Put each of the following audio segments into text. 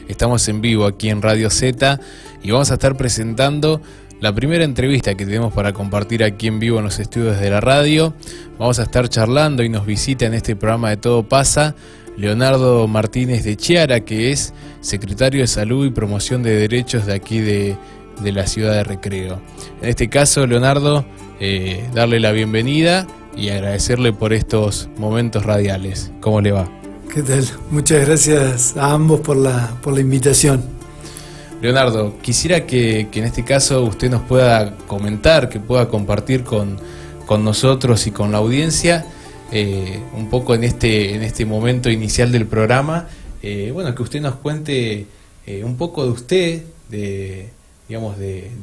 Estamos en vivo aquí en Radio Z y vamos a estar presentando la primera entrevista que tenemos para compartir aquí en vivo en los estudios de la radio. Vamos a estar charlando y nos visita en este programa de Todo Pasa Leonardo Martínez de Chiara, que es secretario de Salud y Promoción de Derechos de aquí de la ciudad de Recreo. En este caso, Leonardo, darle la bienvenida y agradecerle por estos momentos radiales. ¿Cómo le va? ¿Qué tal? Muchas gracias a ambos por la invitación. Leonardo, quisiera que en este caso usted nos pueda comentar, que pueda compartir con nosotros y con la audiencia un poco en este momento inicial del programa, bueno, que usted nos cuente un poco de usted, de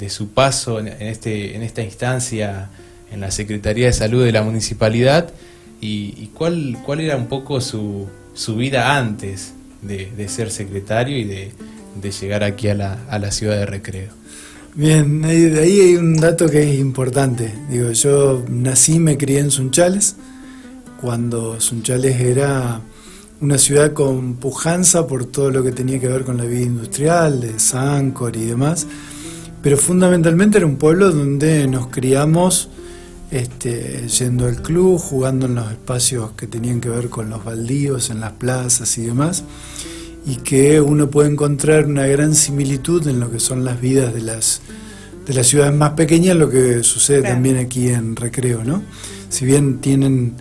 su paso en esta instancia en la Secretaría de Salud de la Municipalidad y cuál era un poco su vida antes de ser secretario y de llegar aquí a la ciudad de Recreo. Bien, de ahí hay un dato que es importante. Digo, yo nací, me crié en Sunchales, cuando Sunchales era una ciudad con pujanza por todo lo que tenía que ver con la vida industrial, de Sancor y demás, pero fundamentalmente era un pueblo donde nos criamos yendo al club, jugando en los espacios que tenían que ver con los baldíos, en las plazas y demás, y que uno puede encontrar una gran similitud en lo que son las vidas de las ciudades más pequeñas, lo que sucede también aquí en Recreo, ¿no? Si bien tienen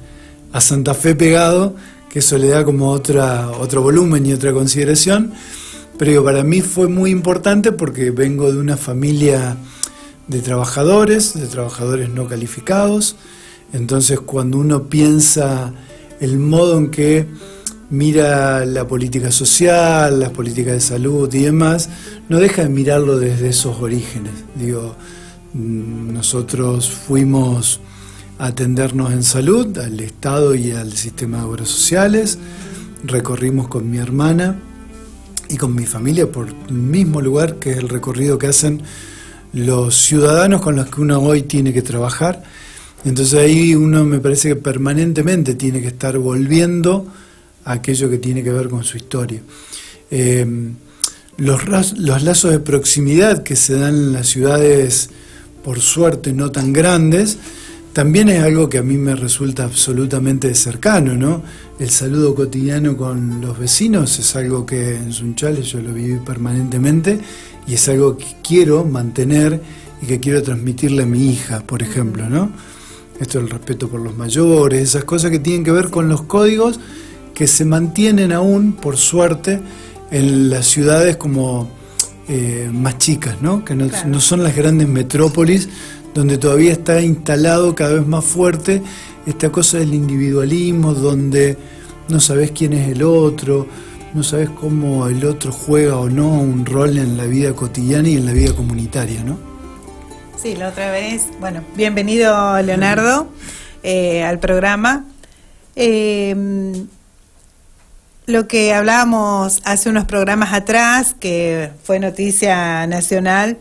a Santa Fe pegado, que eso le da como otro volumen y otra consideración, pero digo, para mí fue muy importante porque vengo de una familia de trabajadores no calificados. Entonces cuando uno piensa el modo en que mira la política social, las políticas de salud y demás, no deja de mirarlo desde esos orígenes. Digo, nosotros fuimos a atendernos en salud, al Estado y al sistema de obras sociales, recorrimos con mi hermana y con mi familia por el mismo lugar que es el recorrido que hacen los ciudadanos con los que uno hoy tiene que trabajar. Entonces ahí uno me parece que permanentemente tiene que estar volviendo a aquello que tiene que ver con su historia. Los lazos de proximidad que se dan en las ciudades, por suerte no tan grandes, también es algo que a mí me resulta absolutamente cercano, ¿no? El saludo cotidiano con los vecinos es algo que en Sunchales yo lo viví permanentemente y es algo que quiero mantener y que quiero transmitirle a mi hija, por ejemplo, ¿no? Esto del respeto por los mayores, esas cosas que tienen que ver con los códigos que se mantienen aún, por suerte, en las ciudades como más chicas, ¿no? Que no son las grandes metrópolis, donde todavía está instalado cada vez más fuerte esta cosa del individualismo, donde no sabes quién es el otro, no sabes cómo el otro juega o no un rol en la vida cotidiana y en la vida comunitaria, ¿no? Sí, la otra vez, bueno, bienvenido Leonardo al programa. Lo que hablábamos hace unos programas atrás, que fue noticia nacional,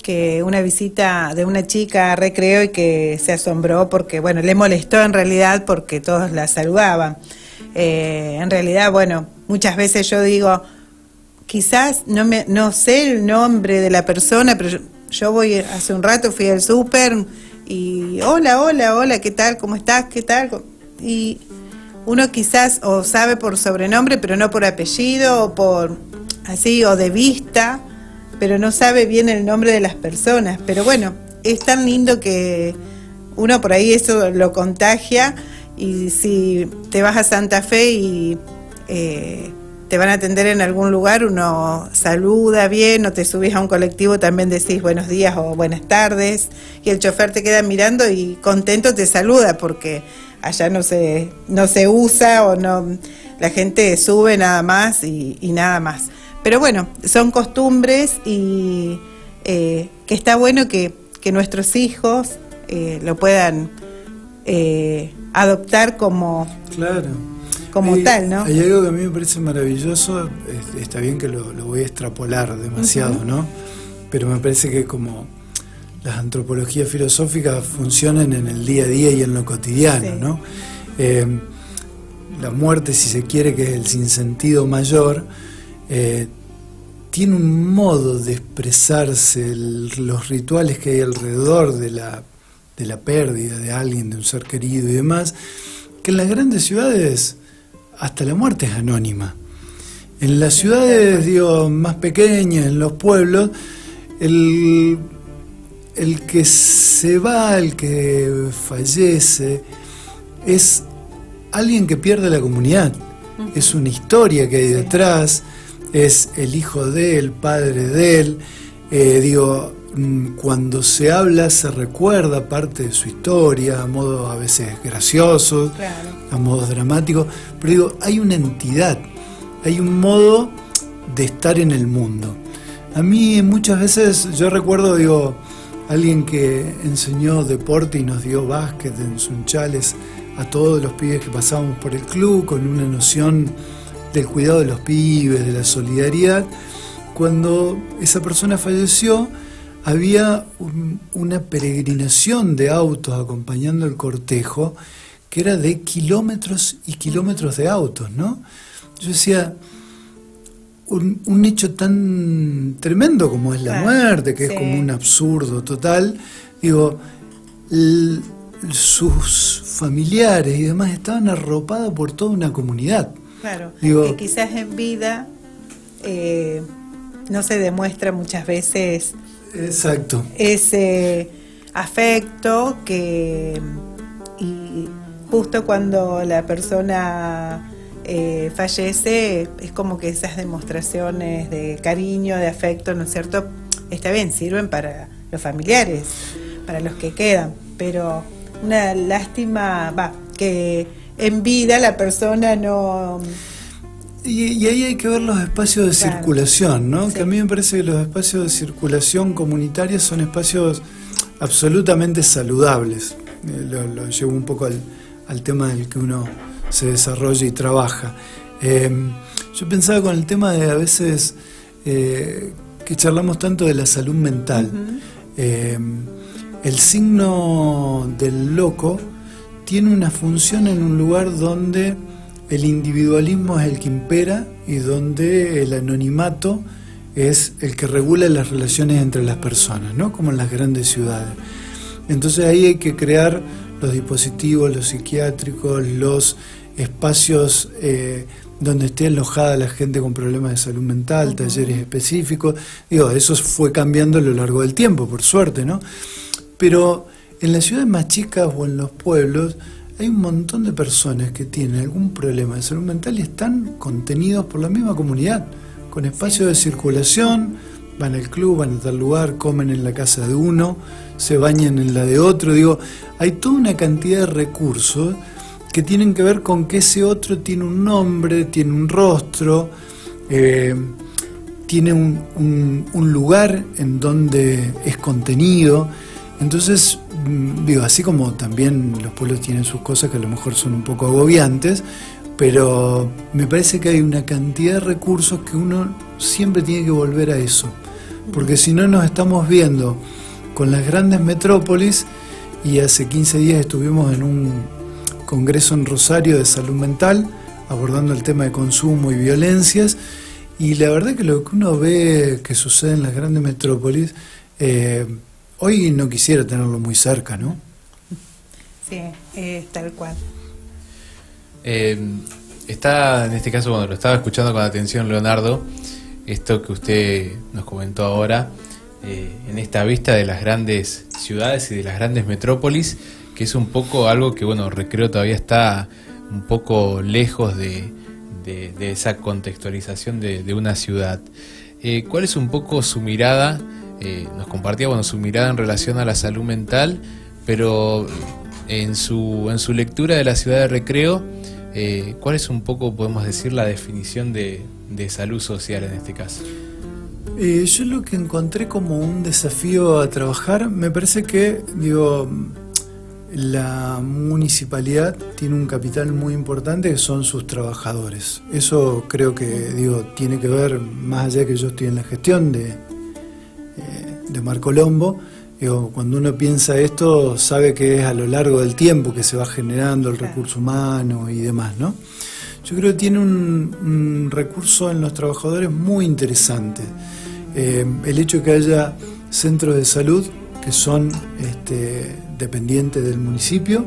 que una visita de una chica a Recreo y que se asombró porque, bueno, le molestó en realidad porque todos la saludaban. En realidad, bueno, muchas veces yo digo, quizás no sé el nombre de la persona, pero yo voy, hace un rato fui al súper y hola, ¿qué tal? ¿Cómo estás? ¿Qué tal? Y uno quizás o sabe por sobrenombre, pero no por apellido, o por así, o de vista, pero no sabe bien el nombre de las personas. Pero bueno, es tan lindo que uno por ahí eso lo contagia, y si te vas a Santa Fe y te van a atender en algún lugar, uno saluda bien, o te subís a un colectivo, también decís buenos días o buenas tardes, y el chofer te queda mirando y contento te saluda, porque allá no se usa, o no, la gente sube nada más y nada más. Pero bueno, son costumbres y que está bueno que nuestros hijos lo puedan adoptar como tal, ¿no? Hay algo que a mí me parece maravilloso, está bien que lo voy a extrapolar demasiado, ¿no? Pero me parece que como las antropologías filosóficas funcionan en el día a día y en lo cotidiano, sí, ¿no? La muerte, si se quiere, que es el sinsentido mayor, tiene un modo de expresarse, los rituales que hay alrededor de la pérdida de alguien, de un ser querido y demás, que en las grandes ciudades hasta la muerte es anónima. En las ciudades, digo, más pequeñas, en los pueblos, el que se va, el que fallece, es alguien que pierde la comunidad. Es una historia que hay detrás, es el hijo de él, el padre de él. Cuando se habla se recuerda parte de su historia, a modo a veces gracioso, claro, a modos dramáticos, pero digo, hay una entidad, hay un modo de estar en el mundo. A mí muchas veces, yo recuerdo, digo, alguien que enseñó deporte y nos dio básquet en Sunchales a todos los pibes que pasábamos por el club, con una noción del cuidado de los pibes, de la solidaridad. Cuando esa persona falleció, había una peregrinación de autos acompañando el cortejo, que era de kilómetros y kilómetros de autos, ¿no? Yo decía, un hecho tan tremendo como es la muerte, que sí, es como un absurdo total, digo, sus familiares y demás estaban arropados por toda una comunidad. Claro, digo, que quizás en vida no se demuestra muchas veces. Exacto. Ese afecto y justo cuando la persona fallece, es como que esas demostraciones de cariño, de afecto, ¿no es cierto? Está bien, sirven para los familiares, para los que quedan, pero una lástima, que en vida la persona no... Y ahí hay que ver los espacios de circulación, ¿no? Sí. Que a mí me parece que los espacios de circulación comunitarios son espacios absolutamente saludables. Lo llevo un poco al tema del que uno se desarrolla y trabaja. Yo pensaba con el tema de a veces que charlamos tanto de la salud mental. El signo del loco tiene una función en un lugar donde el individualismo es el que impera y donde el anonimato es el que regula las relaciones entre las personas, ¿no? Como en las grandes ciudades. Entonces ahí hay que crear los dispositivos, los psiquiátricos, los espacios donde esté alojada la gente con problemas de salud mental, talleres específicos. Digo, eso fue cambiando a lo largo del tiempo, por suerte, ¿no? Pero en las ciudades más chicas o en los pueblos hay un montón de personas que tienen algún problema de salud mental y están contenidos por la misma comunidad, con espacios de circulación, van al club, van a tal lugar, comen en la casa de uno, se bañan en la de otro. Digo, hay toda una cantidad de recursos que tienen que ver con que ese otro tiene un nombre, tiene un rostro, tiene un lugar en donde es contenido. Entonces, digo, así como también los pueblos tienen sus cosas que a lo mejor son un poco agobiantes, pero me parece que hay una cantidad de recursos que uno siempre tiene que volver a eso, porque si no nos estamos viendo con las grandes metrópolis, y hace 15 días estuvimos en un congreso en Rosario de salud mental, abordando el tema de consumo y violencias, y la verdad que lo que uno ve que sucede en las grandes metrópolis, hoy no quisiera tenerlo muy cerca, ¿no? Sí, tal cual. Está, en este caso, bueno, lo estaba escuchando con atención, Leonardo, esto que usted nos comentó ahora, en esta vista de las grandes ciudades y de las grandes metrópolis, que es un poco algo que, bueno, Recreo todavía está un poco lejos de esa contextualización de una ciudad. ¿Cuál es un poco su mirada? Nos compartía, bueno, su mirada en relación a la salud mental, pero en su lectura de la ciudad de Recreo, ¿cuál es un poco, podemos decir, la definición de salud social en este caso? Yo lo que encontré como un desafío a trabajar, me parece que, digo, la municipalidad tiene un capital muy importante que son sus trabajadores. Eso creo que, digo, tiene que ver, más allá de que yo estoy en la gestión de Marco Lombo, digo, cuando uno piensa esto, sabe que es a lo largo del tiempo que se va generando el recurso humano y demás, ¿no? yo creo que tiene un recurso en los trabajadores muy interesante. El hecho de que haya centros de salud que son dependientes del municipio,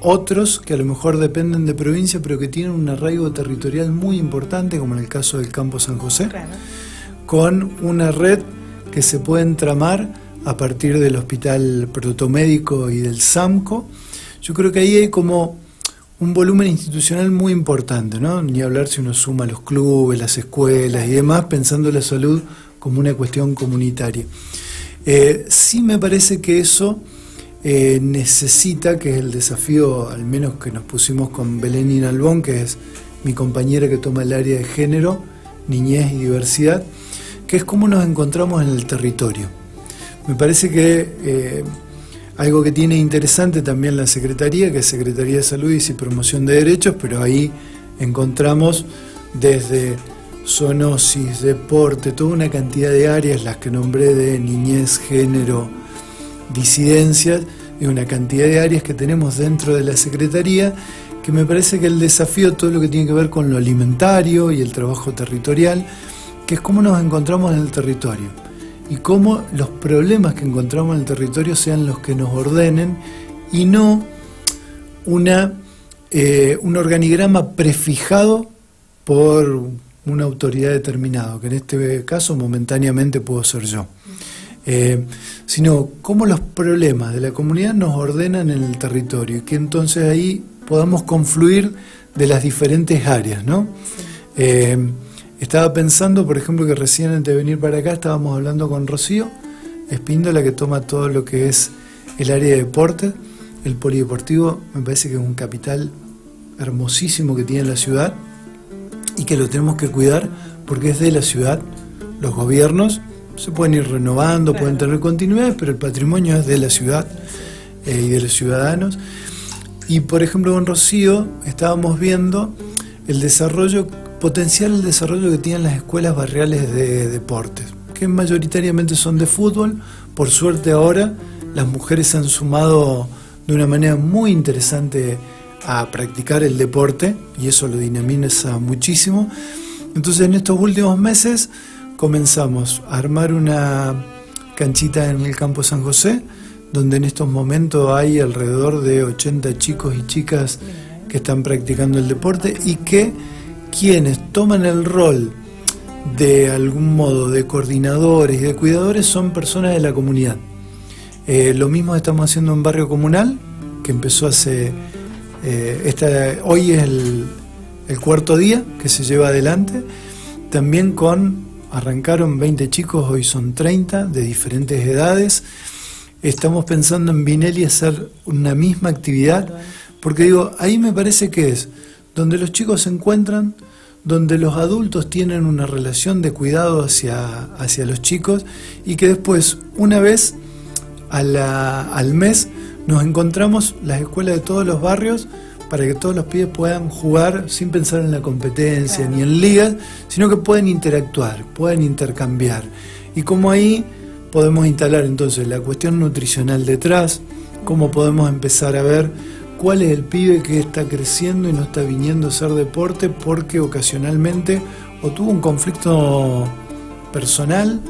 otros que a lo mejor dependen de provincia, pero que tienen un arraigo territorial muy importante, como en el caso del Campo San José, claro, con una red que se puede entramar a partir del Hospital Protomédico y del SAMCO. Yo creo que ahí hay como un volumen institucional muy importante, ¿no? Ni hablar si uno suma los clubes, las escuelas y demás, pensando la salud como una cuestión comunitaria. Sí me parece que eso necesita, que es el desafío al menos que nos pusimos con Belén Inalbón, que es mi compañera que toma el área de género, niñez y diversidad, que es cómo nos encontramos en el territorio. Me parece que algo que tiene interesante también la Secretaría, que es Secretaría de Salud y Promoción de Derechos, pero ahí encontramos desde zoonosis, deporte, toda una cantidad de áreas, las que nombré de niñez, género, disidencias, y una cantidad de áreas que tenemos dentro de la Secretaría, que me parece que el desafío, todo lo que tiene que ver con lo alimentario y el trabajo territorial, que es cómo nos encontramos en el territorio y cómo los problemas que encontramos en el territorio sean los que nos ordenen y no un organigrama prefijado por una autoridad determinada, que en este caso momentáneamente puedo ser yo. Sino cómo los problemas de la comunidad nos ordenan en el territorio y que entonces ahí podamos confluir de las diferentes áreas, ¿no? Estaba pensando, por ejemplo, que recién antes de venir para acá estábamos hablando con Rocío Espíndola, que toma todo lo que es el área de deporte. El polideportivo me parece que es un capital hermosísimo que tiene la ciudad y que lo tenemos que cuidar porque es de la ciudad. Los gobiernos se pueden ir renovando, claro, pueden tener continuidad, pero el patrimonio es de la ciudad y de los ciudadanos. Y por ejemplo con Rocío estábamos viendo el desarrollo, potenciar el desarrollo que tienen las escuelas barriales de deportes, que mayoritariamente son de fútbol. Por suerte ahora las mujeres se han sumado de una manera muy interesante a practicar el deporte y eso lo dinamiza muchísimo. Entonces en estos últimos meses comenzamos a armar una canchita en el Campo San José, donde en estos momentos hay alrededor de 80 chicos y chicas que están practicando el deporte y que quienes toman el rol de algún modo de coordinadores y de cuidadores son personas de la comunidad. Lo mismo estamos haciendo en Barrio Comunal, que empezó hace... hoy es el cuarto día que se lleva adelante, también arrancaron 20 chicos, hoy son 30, de diferentes edades. Estamos pensando en Vinelli hacer una misma actividad, porque digo, ahí me parece que es donde los chicos se encuentran, donde los adultos tienen una relación de cuidado hacia los chicos y que después, una vez al mes, nos encontramos las escuelas de todos los barrios para que todos los pibes puedan jugar sin pensar en la competencia, claro, ni en ligas, sino que pueden interactuar, pueden intercambiar. Y como ahí podemos instalar entonces la cuestión nutricional detrás, cómo podemos empezar a ver cuál es el pibe que está creciendo y no está viniendo a hacer deporte porque ocasionalmente o tuvo un conflicto personal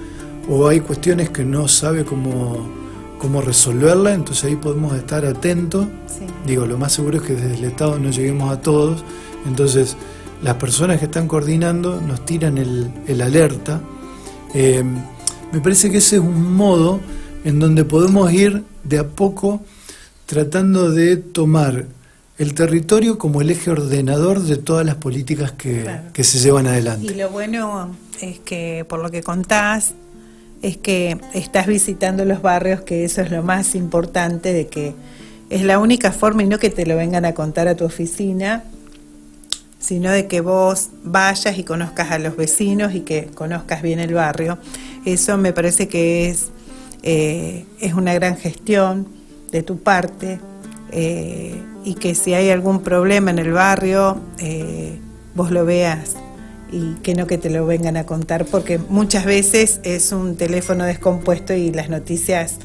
o hay cuestiones que no sabe cómo resolverla, entonces ahí podemos estar atentos. Sí. Digo, lo más seguro es que desde el Estado no lleguemos a todos, entonces las personas que están coordinando nos tiran el alerta. Me parece que ese es un modo en donde podemos ir de a poco tratando de tomar el territorio como el eje ordenador de todas las políticas que se llevan adelante. Y lo bueno es que, por lo que contás, es que estás visitando los barrios, que eso es lo más importante, de que es la única forma, y no que te lo vengan a contar a tu oficina, sino de que vos vayas y conozcas a los vecinos y que conozcas bien el barrio. Eso me parece que es una gran gestión de tu parte, y que si hay algún problema en el barrio, vos lo veas y que no que te lo vengan a contar, porque muchas veces es un teléfono descompuesto y las noticias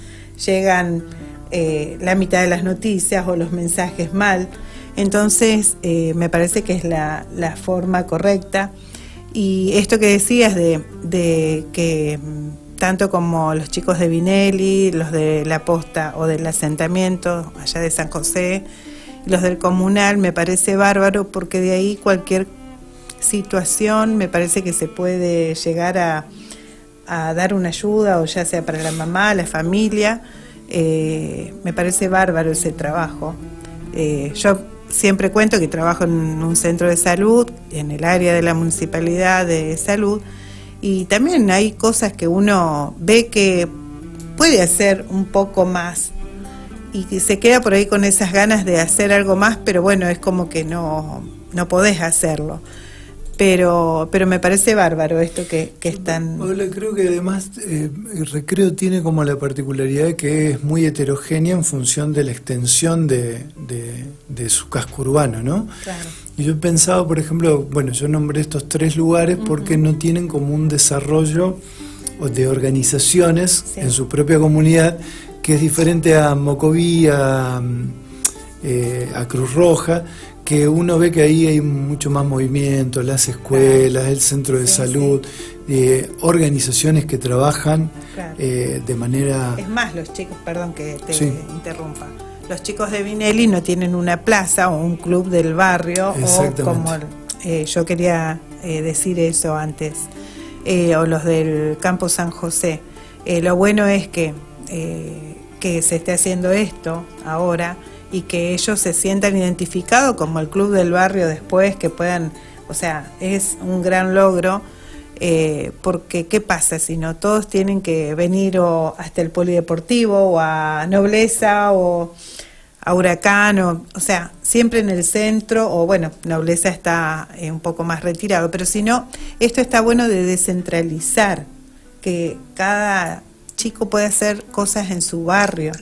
llegan, la mitad de las noticias o los mensajes mal. Entonces, me parece que es la forma correcta. Y esto que decías de que tanto como los chicos de Vinelli, los de la Posta o del asentamiento allá de San José, los del comunal, me parece bárbaro, porque de ahí cualquier situación me parece que se puede llegar a dar una ayuda, o ya sea para la mamá, la familia. Me parece bárbaro ese trabajo. Yo siempre cuento que trabajo en un centro de salud, en el área de la municipalidad de salud, y también hay cosas que uno ve que puede hacer un poco más y que se queda por ahí con esas ganas de hacer algo más, pero bueno, es como que no podés hacerlo. Pero me parece bárbaro esto que están... Paola, creo que además el recreo tiene como la particularidad de que es muy heterogénea en función de la extensión de su casco urbano, ¿no? Claro. Y yo pensaba, por ejemplo, bueno, yo nombré estos 3 lugares porque no tienen como un desarrollo de organizaciones en su propia comunidad, que es diferente a Mocoví, a Cruz Roja, que uno ve que ahí hay mucho más movimiento, las escuelas, el centro de salud, organizaciones que trabajan de manera... Es más, los chicos, perdón que te interrumpa, los chicos de Vinelli no tienen una plaza o un club del barrio, o como yo quería decir eso antes, o los del Campo San José. Lo bueno es que se esté haciendo esto ahora, y que ellos se sientan identificados como el club del barrio después, que puedan, o sea, es un gran logro, porque ¿qué pasa si no? Todos tienen que venir o hasta el polideportivo, o a Nobleza, o a Huracán, o sea, siempre en el centro, o bueno, Nobleza está un poco más retirado, pero si no, esto está bueno de descentralizar, que cada chico puede hacer cosas en su barrio,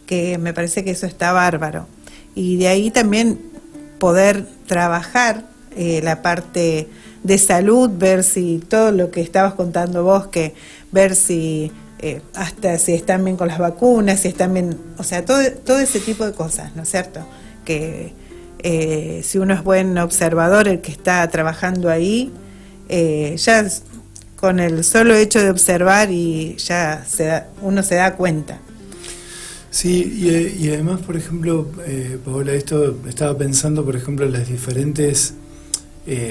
que me parece que eso está bárbaro. Y de ahí también poder trabajar la parte de salud, ver si todo lo que estabas contando vos, que ver si hasta si están bien con las vacunas, si están bien, o sea, todo ese tipo de cosas, ¿no es cierto? Que si uno es buen observador, el que está trabajando ahí, ya con el solo hecho de observar y ya uno se da cuenta. Sí, y además, por ejemplo, Paola, esto estaba pensando, por ejemplo, en las diferentes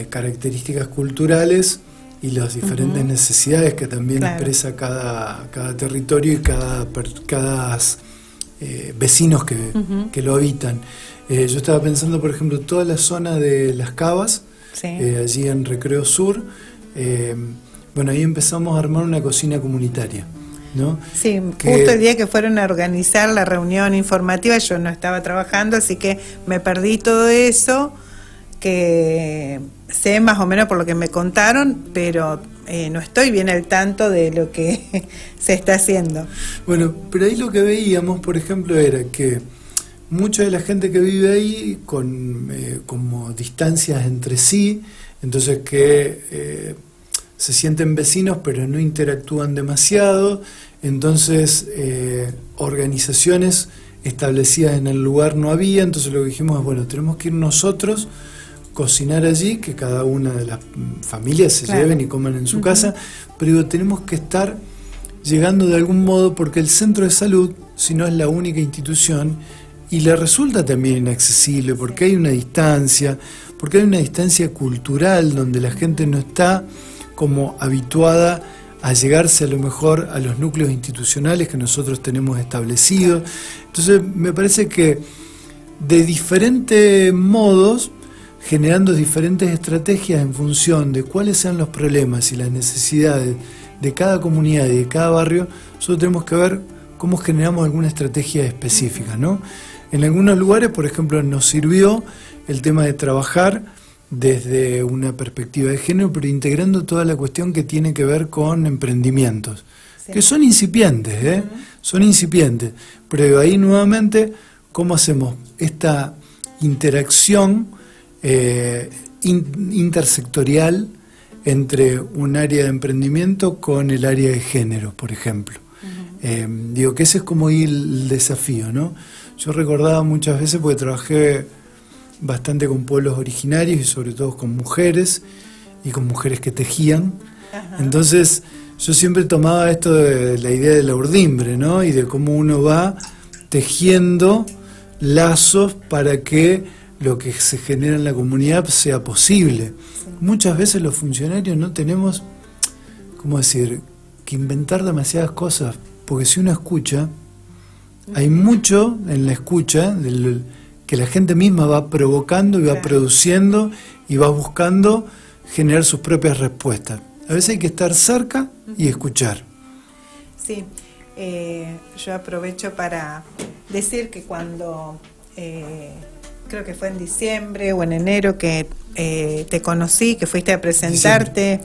características culturales y las diferentes necesidades que también expresa cada territorio y cada vecinos que lo habitan. Yo estaba pensando, por ejemplo, toda la zona de Las Cavas, allí en Recreo Sur, bueno, ahí empezamos a armar una cocina comunitaria, ¿no? Sí, justo el día que fueron a organizar la reunión informativa yo no estaba trabajando, así que me perdí todo eso, que sé más o menos por lo que me contaron, pero no estoy bien al tanto de lo que se está haciendo. Bueno, pero ahí lo que veíamos, por ejemplo, era que mucha de la gente que vive ahí con como distancias entre sí, entonces que se sienten vecinos pero no interactúan demasiado, entonces organizaciones establecidas en el lugar no había, entonces lo que dijimos es, bueno, tenemos que ir nosotros, cocinar allí, que cada una de las familias se lleven y coman en su casa, pero digo, tenemos que estar llegando de algún modo, porque el centro de salud, si no es la única institución, y le resulta también inaccesible, porque hay una distancia cultural donde la gente no está como habituada a llegarse a lo mejor a los núcleos institucionales que nosotros tenemos establecidos. Entonces me parece que de diferentes modos, generando diferentes estrategias en función de cuáles sean los problemas y las necesidades de cada comunidad y de cada barrio, nosotros tenemos que ver cómo generamos alguna estrategia específica, ¿no? En algunos lugares, por ejemplo, nos sirvió el tema de trabajar desde una perspectiva de género, pero integrando toda la cuestión que tiene que ver con emprendimientos, que son incipientes, son incipientes, pero ahí nuevamente, ¿cómo hacemos esta interacción intersectorial entre un área de emprendimiento con el área de género, por ejemplo? Digo que ese es como el desafío, ¿no? Yo recordaba muchas veces, porque trabajé bastante con pueblos originarios y sobre todo con mujeres y con mujeres que tejían. Ajá. Entonces yo siempre tomaba esto de la idea de la urdimbre, ¿no? Y de cómo uno va tejiendo lazos para que lo que se genera en la comunidad sea posible. Sí. Muchas veces los funcionarios no tenemos, ¿cómo decir?, que inventar demasiadas cosas, porque si uno escucha, hay mucho en la escucha que la gente misma va provocando y va produciendo y va buscando generar sus propias respuestas. A veces hay que estar cerca y escuchar. Sí, yo aprovecho para decir que cuando, creo que fue en diciembre o en enero que te conocí, que fuiste a presentarte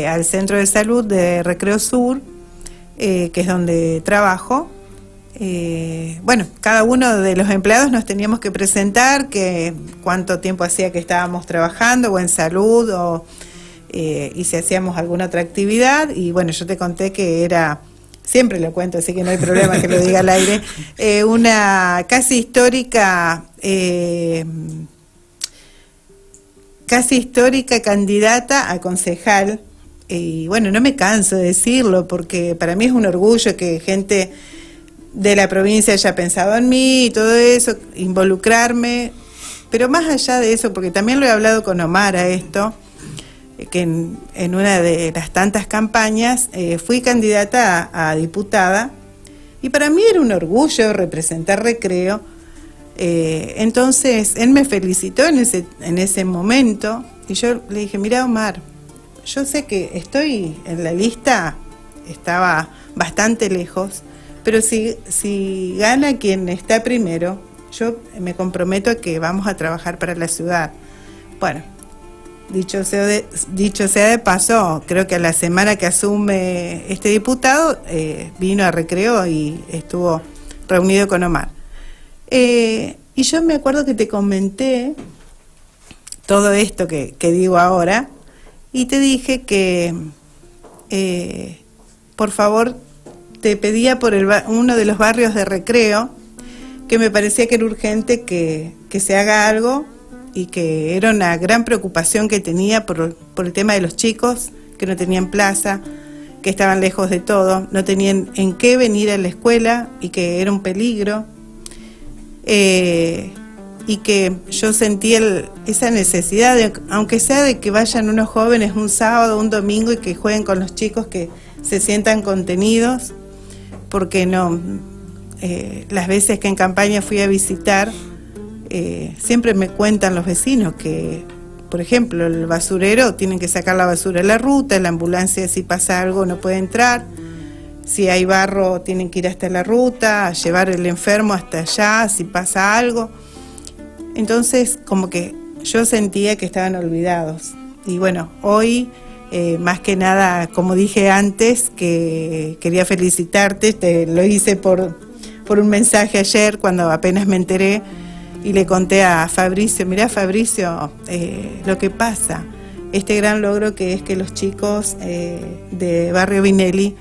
al Centro de Salud de Recreo Sur, que es donde trabajo. Bueno, cada uno de los empleados nos teníamos que presentar, que cuánto tiempo hacía que estábamos trabajando o en salud y si hacíamos alguna otra actividad. Y bueno, yo te conté que era, siempre lo cuento, así que no hay problema que lo diga al aire, una casi histórica candidata a concejal. Y bueno, no me canso de decirlo porque para mí es un orgullo que gente de la provincia haya pensado en mí y todo eso, involucrarme, pero más allá de eso, porque también lo he hablado con Omar a esto, que en una de las tantas campañas fui candidata a diputada y para mí era un orgullo representar Recreo. Entonces él me felicitó en ese momento y yo le dije, mira Omar, yo sé que estoy en la lista, estaba bastante lejos, pero si gana quien está primero, yo me comprometo a que vamos a trabajar para la ciudad. Bueno, dicho sea de paso, creo que a la semana que asume este diputado, vino a Recreo y estuvo reunido con Omar. Y yo me acuerdo que te comenté todo esto que digo ahora, y te dije que, por favor, te pedía por uno de los barrios de Recreo, que me parecía que era urgente que se haga algo y que era una gran preocupación que tenía por el tema de los chicos que no tenían plaza, que estaban lejos de todo, no tenían en qué venir a la escuela y que era un peligro. Y que yo sentí esa necesidad, aunque sea de que vayan unos jóvenes un sábado, un domingo y que jueguen con los chicos, que se sientan contenidos, porque no, las veces que en campaña fui a visitar, siempre me cuentan los vecinos que, por ejemplo, el basurero, tienen que sacar la basura a la ruta, la ambulancia si pasa algo no puede entrar, si hay barro tienen que ir hasta la ruta, a llevar el enfermo hasta allá, si pasa algo. Entonces, como que yo sentía que estaban olvidados. Y bueno, hoy, más que nada, como dije antes, que quería felicitarte, te lo hice por un mensaje ayer, cuando apenas me enteré, y le conté a Fabricio, mirá Fabricio, lo que pasa, este gran logro que es que los chicos de Barrio Vinelli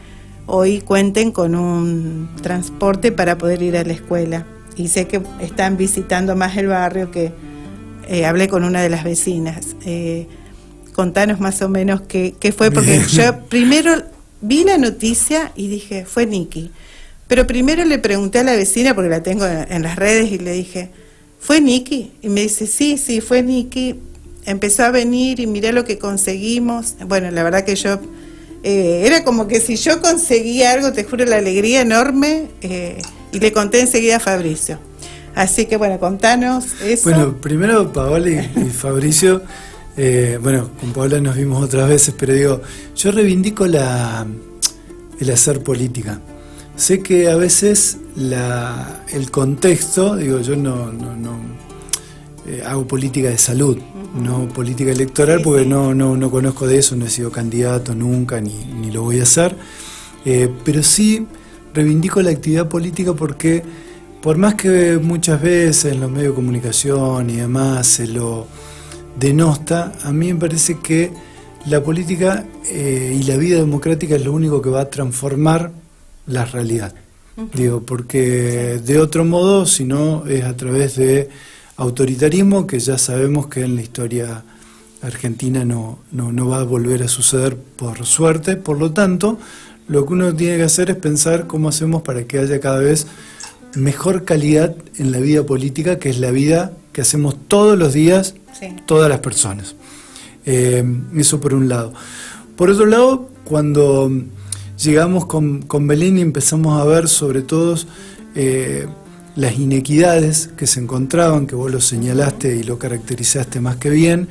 hoy cuenten con un transporte para poder ir a la escuela. Y sé que están visitando más el barrio, que hablé con una de las vecinas. Contanos más o menos qué fue, porque yo primero vi la noticia y dije, fue Niki. Pero primero le pregunté a la vecina, porque la tengo en las redes, y le dije, ¿fue Niki? Y me dice, sí, fue Niki. Empezó a venir y mirá lo que conseguimos. Bueno, la verdad que yo... era como que si yo conseguía algo, te juro, la alegría enorme... y le conté enseguida a Fabricio. Así que bueno, contanos eso. Bueno, primero Paola y Fabricio, bueno, con Paola nos vimos otras veces, pero digo, yo reivindico el hacer política. Sé que a veces el contexto, digo, yo no hago política de salud, no política electoral, porque no conozco de eso, no he sido candidato nunca, ni lo voy a hacer, pero sí reivindico la actividad política porque, por más que muchas veces en los medios de comunicación y demás se lo denosta, a mí me parece que la política y la vida democrática es lo único que va a transformar la realidad. Digo, porque de otro modo, si no, es a través de autoritarismo que ya sabemos que en la historia argentina no va a volver a suceder por suerte. Por lo tanto, lo que uno tiene que hacer es pensar cómo hacemos para que haya cada vez mejor calidad en la vida política, que es la vida que hacemos todos los días, sí, todas las personas. Eso por un lado. Por otro lado, cuando llegamos con Belén y empezamos a ver sobre todo las inequidades que se encontraban, que vos lo señalaste y lo caracterizaste más que bien,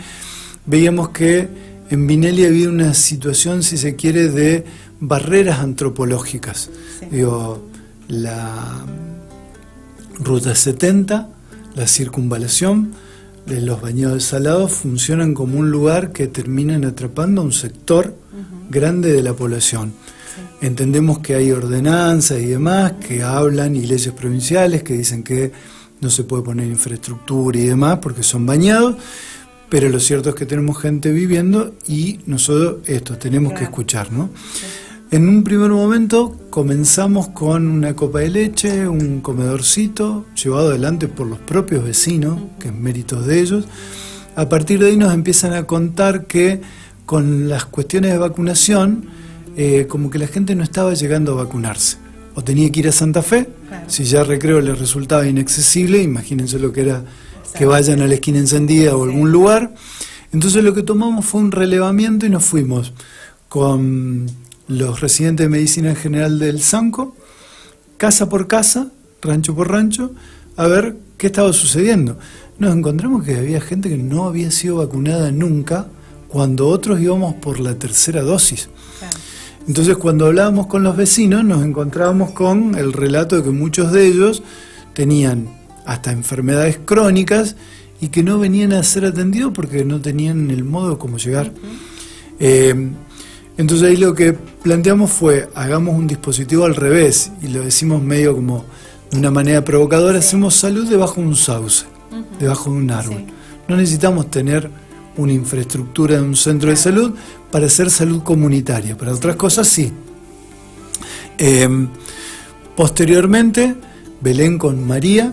veíamos que en Vinelli había una situación, si se quiere, de barreras antropológicas. Sí. Digo, la Ruta 70, la circunvalación de los bañados salados funcionan como un lugar que terminan atrapando a un sector grande de la población. Sí. Entendemos que hay ordenanzas y demás que hablan, y leyes provinciales que dicen que no se puede poner infraestructura y demás porque son bañados, pero lo cierto es que tenemos gente viviendo y nosotros tenemos que escuchar, ¿no? Sí. En un primer momento comenzamos con una copa de leche, un comedorcito, llevado adelante por los propios vecinos, que es mérito de ellos. A partir de ahí nos empiezan a contar que con las cuestiones de vacunación, como que la gente no estaba llegando a vacunarse. O tenía que ir a Santa Fe, claro, si ya Recreo les resultaba inaccesible, imagínense lo que era que vayan a la esquina encendida o algún lugar. Entonces lo que tomamos fue un relevamiento y nos fuimos con los residentes de Medicina General del Sanco, casa por casa, rancho por rancho, a ver qué estaba sucediendo. Nos encontramos que había gente que no había sido vacunada nunca, cuando otros íbamos por la tercera dosis. Claro. Entonces, cuando hablábamos con los vecinos, nos encontrábamos con el relato de que muchos de ellos tenían hasta enfermedades crónicas y que no venían a ser atendidos porque no tenían el modo de cómo llegar. Entonces ahí lo que planteamos fue, hagamos un dispositivo al revés, y lo decimos medio como de una manera provocadora, sí, hacemos salud debajo de un sauce, debajo de un árbol. Sí. No necesitamos tener una infraestructura de un centro de salud para hacer salud comunitaria, para otras cosas sí. Posteriormente, Belén con María,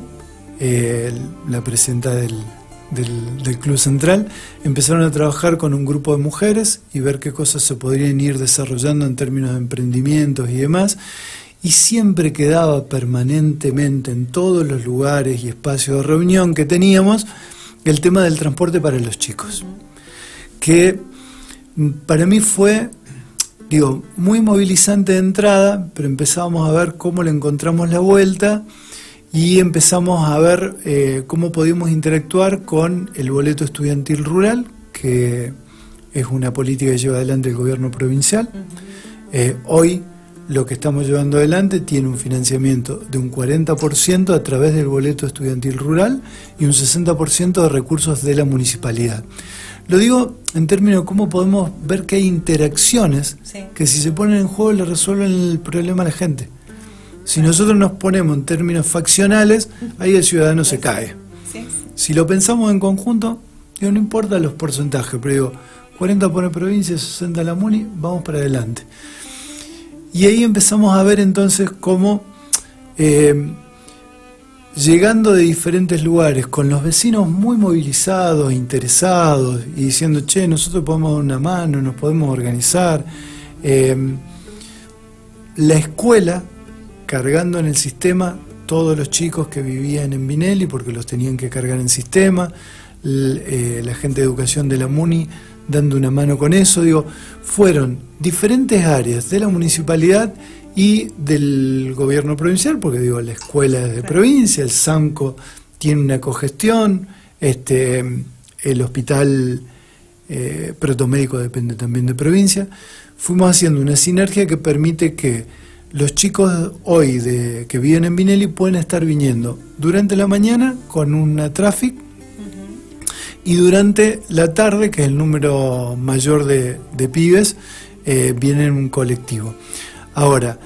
la presidenta del Club Central, empezaron a trabajar con un grupo de mujeres y ver qué cosas se podrían ir desarrollando en términos de emprendimientos y demás, y siempre quedaba permanentemente en todos los lugares y espacios de reunión que teníamos el tema del transporte para los chicos, que para mí fue, digo, muy movilizante de entrada, pero empezábamos a ver cómo le encontramos la vuelta. Y empezamos a ver cómo podíamos interactuar con el boleto estudiantil rural, que es una política que lleva adelante el gobierno provincial. Hoy lo que estamos llevando adelante tiene un financiamiento de un 40% a través del boleto estudiantil rural y un 60% de recursos de la municipalidad. Lo digo en términos de cómo podemos ver que hay interacciones, sí, que si se ponen en juego le resuelven el problema a la gente. Si nosotros nos ponemos en términos faccionales, ahí el ciudadano se cae. Si lo pensamos en conjunto, digo, no importa los porcentajes, pero digo, 40 pone provincia, 60 la muni, vamos para adelante. Y ahí empezamos a ver entonces cómo, llegando de diferentes lugares, con los vecinos muy movilizados, interesados, y diciendo, che, nosotros podemos dar una mano, nos podemos organizar. La escuela, cargando en el sistema todos los chicos que vivían en Vinelli porque los tenían que cargar en sistema, la gente de educación de la MUNI dando una mano con eso. Digo, fueron diferentes áreas de la municipalidad y del gobierno provincial, porque digo, la escuela es de provincia, el Sanco tiene una cogestión, el hospital protomédico depende también de provincia. Fuimos haciendo una sinergia que permite que los chicos hoy que viven en Vinelli pueden estar viniendo durante la mañana con una traffic y durante la tarde, que es el número mayor de pibes, vienen en un colectivo. Ahora,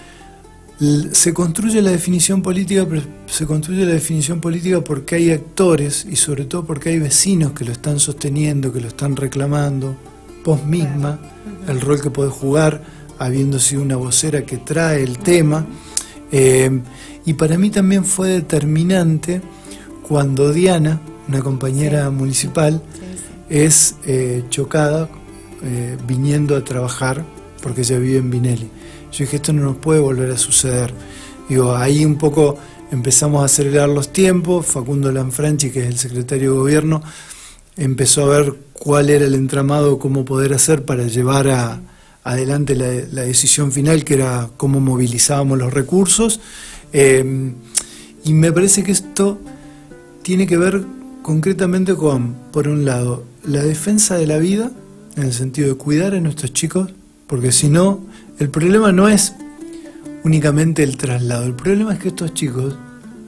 se construye la definición política, pero se construye la definición política porque hay actores y sobre todo porque hay vecinos que lo están sosteniendo, que lo están reclamando, vos misma, el rol que podés jugar, habiendo sido una vocera que trae el tema, y para mí también fue determinante cuando Diana, una compañera municipal, es chocada viniendo a trabajar porque ella vive en Vinelli. Yo dije, esto no nos puede volver a suceder. Digo, ahí un poco empezamos a acelerar los tiempos. Facundo Lanfranchi, que es el secretario de gobierno, empezó a ver cuál era el entramado, cómo poder hacer para llevar adelante la decisión final, que era cómo movilizábamos los recursos. Y me parece que esto tiene que ver concretamente con, por un lado, la defensa de la vida, en el sentido de cuidar a nuestros chicos, porque si no, el problema no es únicamente el traslado, el problema es que estos chicos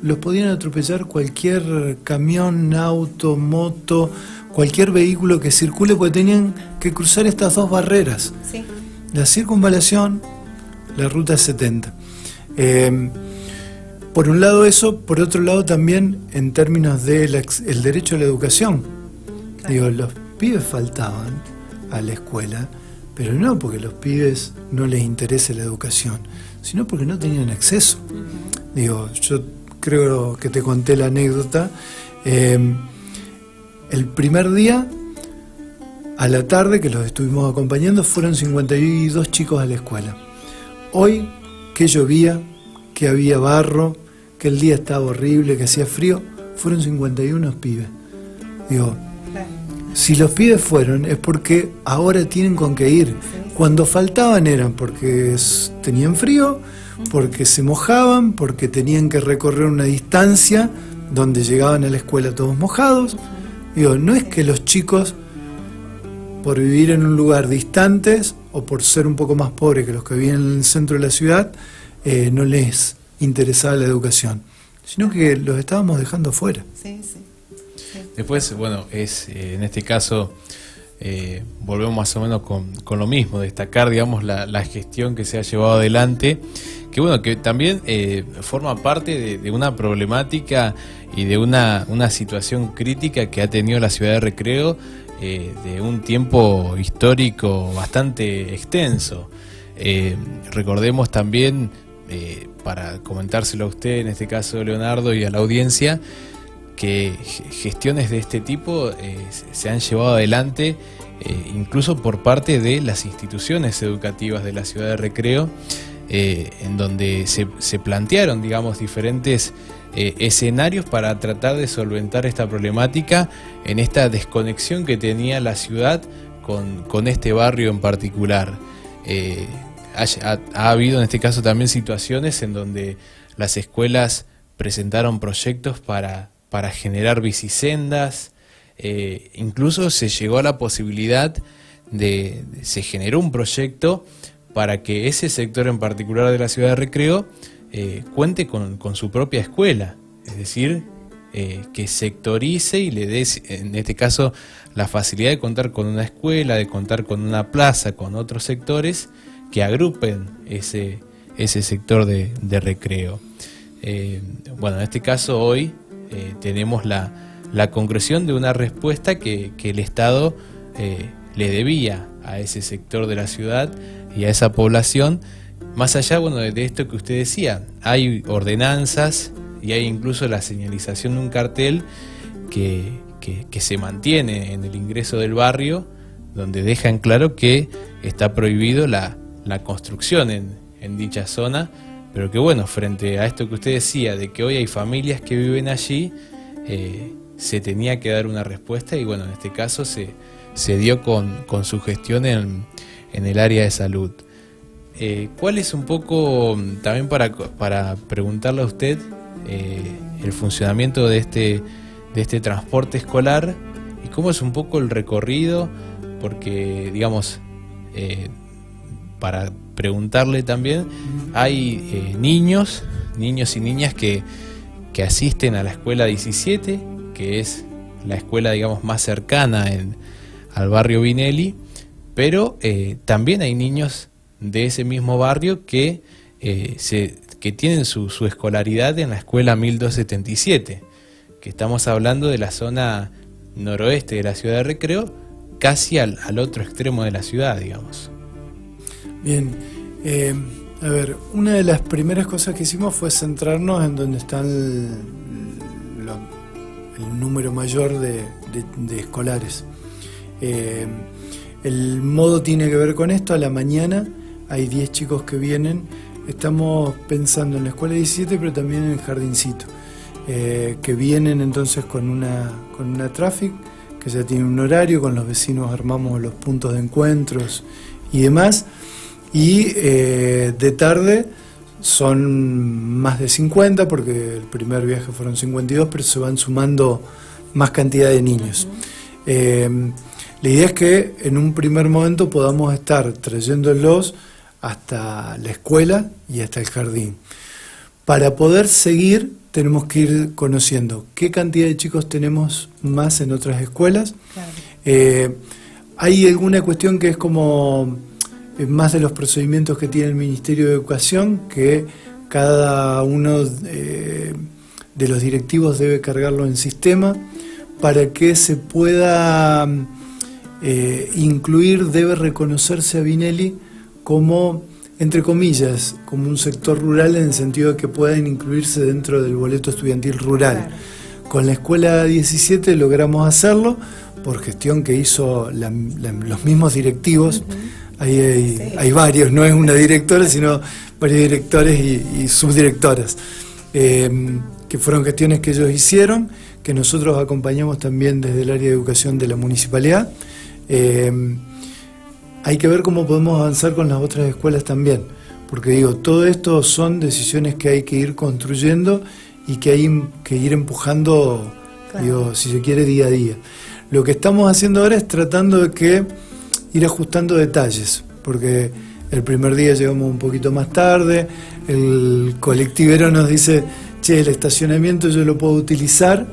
los podían atropellar cualquier camión, auto, moto, cualquier vehículo que circule, porque tenían que cruzar estas dos barreras, sí. La circunvalación, la ruta 70. Por un lado eso, por otro lado también en términos del derecho a la educación. Claro. Digo, los pibes faltaban a la escuela, pero no porque a los pibes no les interese la educación, sino porque no tenían acceso. Digo, yo creo que te conté la anécdota. El primer día, a la tarde, que los estuvimos acompañando, fueron 52 chicos a la escuela. Hoy, que llovía, que había barro, que el día estaba horrible, que hacía frío, fueron 51 pibes. Digo, si los pibes fueron es porque ahora tienen con qué ir. Cuando faltaban eran porque tenían frío, porque se mojaban, porque tenían que recorrer una distancia donde llegaban a la escuela todos mojados. Digo, no es que los chicos, por vivir en un lugar distantes o por ser un poco más pobres que los que viven en el centro de la ciudad, no les interesaba la educación, sino que los estábamos dejando fuera. Sí, sí. Después, bueno, en este caso volvemos más o menos con lo mismo, destacar, digamos, la gestión que se ha llevado adelante, que bueno, que también forma parte de una problemática y de una situación crítica que ha tenido la ciudad de Recreo de un tiempo histórico bastante extenso. Recordemos también, para comentárselo a usted, en este caso Leonardo, y a la audiencia, que gestiones de este tipo se han llevado adelante incluso por parte de las instituciones educativas de la ciudad de Recreo, en donde se plantearon, digamos, diferentes escenarios para tratar de solventar esta problemática en esta desconexión que tenía la ciudad con este barrio en particular. Ha habido en este caso también situaciones en donde las escuelas presentaron proyectos para generar bicisendas, incluso se llegó a la posibilidad se generó un proyecto para que ese sector en particular de la ciudad de Recreo cuente con su propia escuela, es decir, que sectorice y le dé, en este caso, la facilidad de contar con una escuela, de contar con una plaza, con otros sectores que agrupen ese sector de Recreo. Bueno, en este caso hoy tenemos la concreción de una respuesta que el Estado le debía a ese sector de la ciudad y a esa población, más allá, bueno, de esto que usted decía. Hay ordenanzas y hay incluso la señalización de un cartel que se mantiene en el ingreso del barrio, donde dejan claro que está prohibido la construcción en dicha zona, pero que bueno, frente a esto que usted decía, de que hoy hay familias que viven allí, se tenía que dar una respuesta, y bueno, en este caso se dio con su gestión en el área de salud. ¿Cuál es un poco, también para preguntarle a usted, el funcionamiento de este transporte escolar, y cómo es un poco el recorrido? Porque, digamos, para preguntarle también, hay niños y niñas que asisten a la escuela 17, que es la escuela, digamos, más cercana al barrio Vinelli, pero también hay niños de ese mismo barrio que tienen su escolaridad en la escuela 1277, que estamos hablando de la zona noroeste de la ciudad de Recreo, casi al otro extremo de la ciudad, digamos. Bien, a ver, una de las primeras cosas que hicimos fue centrarnos en donde están el número mayor de escolares. El modo tiene que ver con esto. A la mañana hay 10 chicos que vienen. Estamos pensando en la escuela 17, pero también en el jardincito, que vienen entonces con una traffic que ya tiene un horario. Con los vecinos armamos los puntos de encuentros y demás. Y de tarde son más de 50, porque el primer viaje fueron 52, pero se van sumando más cantidad de niños. La idea es que en un primer momento podamos estar trayéndolos hasta la escuela y hasta el jardín. Para poder seguir tenemos que ir conociendo qué cantidad de chicos tenemos más en otras escuelas. Claro. Hay alguna cuestión que es como más de los procedimientos que tiene el Ministerio de Educación, que cada uno de los directivos debe cargarlo en sistema para que se pueda incluir. Debe reconocerse a Vinelli como, entre comillas, como un sector rural, en el sentido de que puedan incluirse dentro del boleto estudiantil rural. Claro. Con la escuela 17 logramos hacerlo por gestión que hizo los mismos directivos. Hay varios, no es una directora, sino varios directores y subdirectoras, que fueron gestiones que ellos hicieron, que nosotros acompañamos también desde el área de educación de la municipalidad. Hay que ver cómo podemos avanzar con las otras escuelas también, porque digo, todo esto son decisiones que hay que ir construyendo y que hay que ir empujando, claro, digo, si se quiere, día a día. Lo que estamos haciendo ahora es tratando de ir ajustando detalles, porque el primer día llegamos un poquito más tarde, el colectivero nos dice, che, el estacionamiento yo lo puedo utilizar,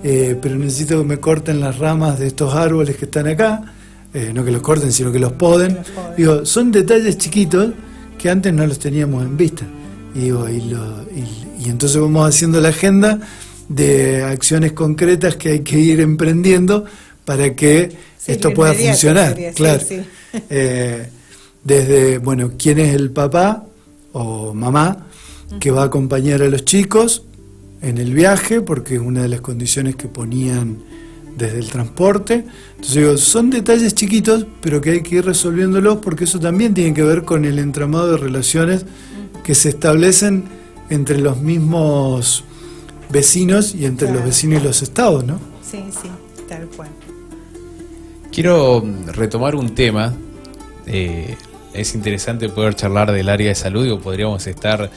pero necesito que me corten las ramas de estos árboles que están acá, no que los corten, sino que los poden. Digo, son detalles chiquitos que antes no los teníamos en vista. Y entonces vamos haciendo la agenda de acciones concretas que hay que ir emprendiendo para que esto pueda funcionar. Claro. Sí. Desde, bueno, quién es el papá o mamá que va a acompañar a los chicos en el viaje, porque es una de las condiciones que ponían desde el transporte. Entonces digo, son detalles chiquitos, pero que hay que ir resolviéndolos, porque eso también tiene que ver con el entramado de relaciones que se establecen entre los mismos vecinos y entre, claro, los vecinos y los estados, ¿no? Sí, tal cual. Quiero retomar un tema. Es interesante poder charlar del área de salud, digo, podríamos estar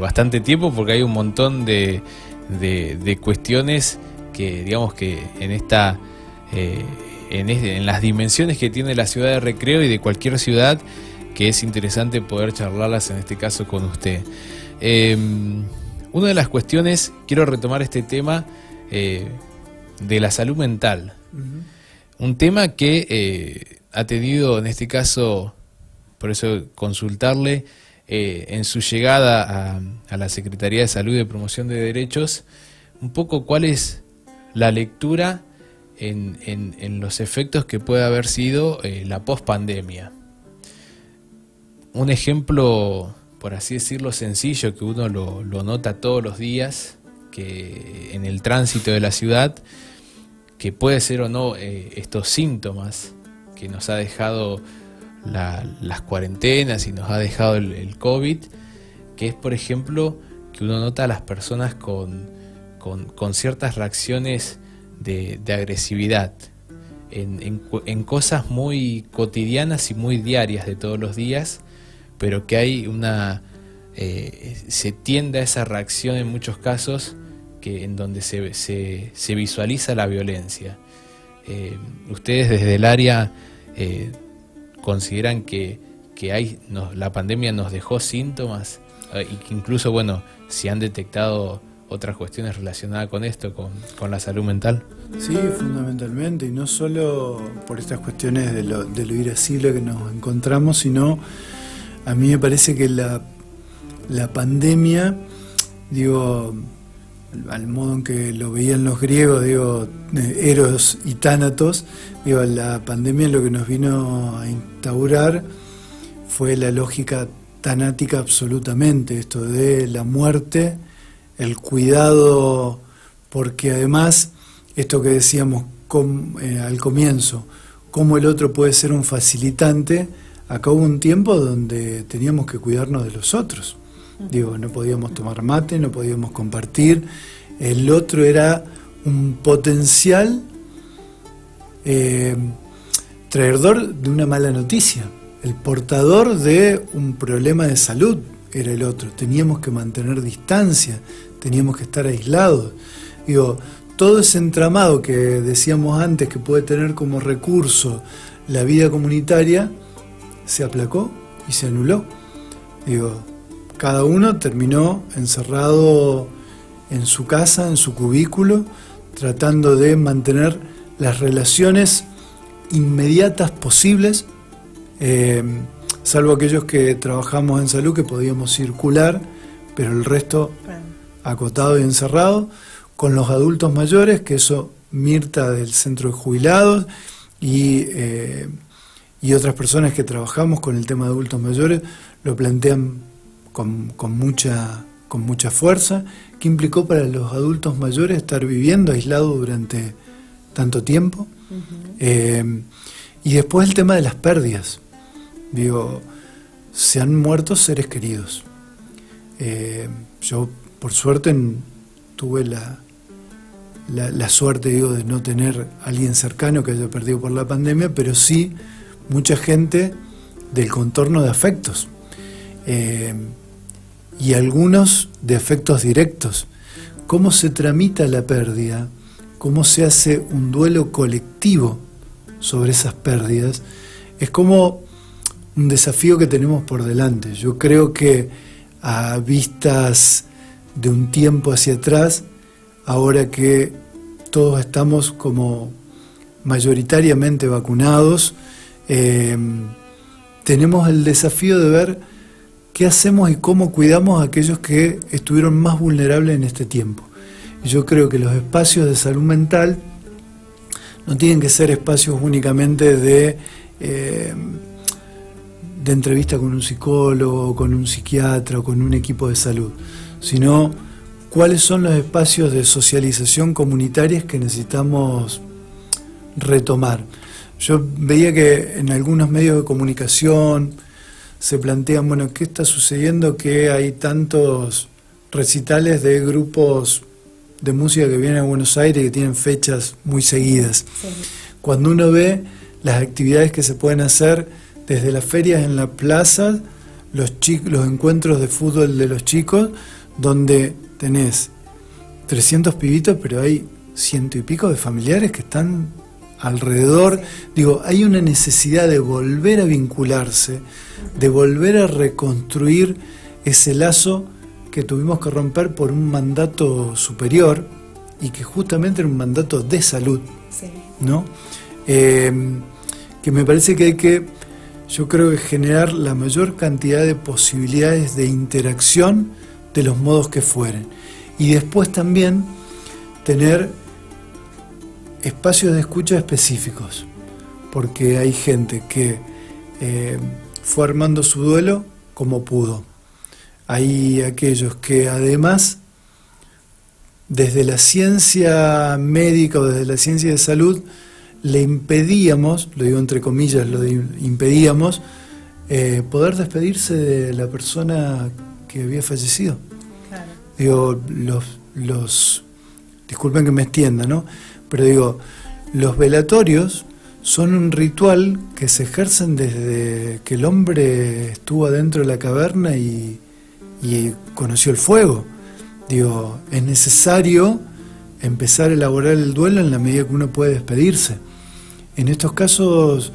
bastante tiempo, porque hay un montón de cuestiones que, digamos, que en las dimensiones que tiene la ciudad de Recreo y de cualquier ciudad, que es interesante poder charlarlas, en este caso con usted. Una de las cuestiones, quiero retomar este tema de la salud mental. Un tema que ha tenido, en este caso, por eso consultarle, en su llegada a la Secretaría de Salud y de Promoción de Derechos, un poco cuál es la lectura en los efectos que puede haber sido la pospandemia. Un ejemplo, por así decirlo, sencillo, que uno lo nota todos los días, que en el tránsito de la ciudad, que puede ser o no estos síntomas que nos ha dejado las cuarentenas y nos ha dejado el COVID, que es, por ejemplo, que uno nota a las personas con ciertas reacciones de agresividad en cosas muy cotidianas y muy diarias de todos los días, pero que hay se tiende a esa reacción en muchos casos, que en donde se visualiza la violencia. Ustedes desde el área consideran que la pandemia nos dejó síntomas, y que incluso, bueno, si han detectado otras cuestiones relacionadas con esto, con la salud mental. Sí, fundamentalmente, y no solo por estas cuestiones de lo irascible que nos encontramos, sino a mí me parece que la pandemia, digo, al modo en que lo veían los griegos, digo, Eros y Tánatos, digo, la pandemia lo que nos vino a instaurar fue la lógica tanática absolutamente, esto de la muerte, el cuidado porque además, esto que decíamos al comienzo, cómo el otro puede ser un facilitante, acá hubo un tiempo donde teníamos que cuidarnos de los otros. Digo, no podíamos tomar mate, no podíamos compartir, el otro era un potencial traidor de una mala noticia, el portador de un problema de salud era el otro, teníamos que mantener distancia, teníamos que estar aislados. Digo, todo ese entramado que decíamos antes que puede tener como recurso la vida comunitaria, se aplacó y se anuló. Digo, cada uno terminó encerrado en su casa, en su cubículo, tratando de mantener las relaciones inmediatas posibles, salvo aquellos que trabajamos en salud que podíamos circular, pero el resto acotado y encerrado, con los adultos mayores, que eso Mirta del Centro de Jubilados y otras personas que trabajamos con el tema de adultos mayores lo plantean con mucha fuerza. ¿Qué implicó para los adultos mayores estar viviendo aislados durante tanto tiempo? Y después el tema de las pérdidas. Digo, se han muerto seres queridos. Yo, por suerte, tuve la suerte, digo, de no tener a alguien cercano que haya perdido por la pandemia, pero sí mucha gente del contorno de afectos. Y algunos de afectos directos. ¿Cómo se tramita la pérdida? ¿Cómo se hace un duelo colectivo sobre esas pérdidas? Es como un desafío que tenemos por delante. Yo creo que a vistas de un tiempo hacia atrás, ahora que todos estamos como mayoritariamente vacunados, tenemos el desafío de ver qué hacemos y cómo cuidamos a aquellos que estuvieron más vulnerables en este tiempo. Y yo creo que los espacios de salud mental no tienen que ser espacios únicamente de entrevista con un psicólogo, con un psiquiatra o con un equipo de salud, sino cuáles son los espacios de socialización comunitarias que necesitamos retomar. Yo veía que en algunos medios de comunicación se plantean, bueno, ¿qué está sucediendo? Que hay tantos recitales de grupos de música que vienen a Buenos Aires y que tienen fechas muy seguidas. Sí. Cuando uno ve las actividades que se pueden hacer desde las ferias en la plaza, los encuentros de fútbol de los chicos, donde tenés 300 pibitos, pero hay 100 y pico de familiares que están alrededor. Digo, hay una necesidad de volver a vincularse, de volver a reconstruir ese lazo que tuvimos que romper por un mandato superior y que justamente era un mandato de salud, sí, ¿no? Que me parece que hay que, yo creo que generar la mayor cantidad de posibilidades de interacción de los modos que fueren. Y después también tener espacios de escucha específicos, porque hay gente que fue armando su duelo como pudo. Hay aquellos que además, desde la ciencia médica o desde la ciencia de salud, le impedíamos, lo digo entre comillas, impedíamos poder despedirse de la persona que había fallecido. Claro. Digo, disculpen que me extienda, ¿no? Pero digo, los velatorios son un ritual que se ejercen desde que el hombre estuvo adentro de la caverna y conoció el fuego. Digo, es necesario empezar a elaborar el duelo en la medida que uno puede despedirse. En estos casos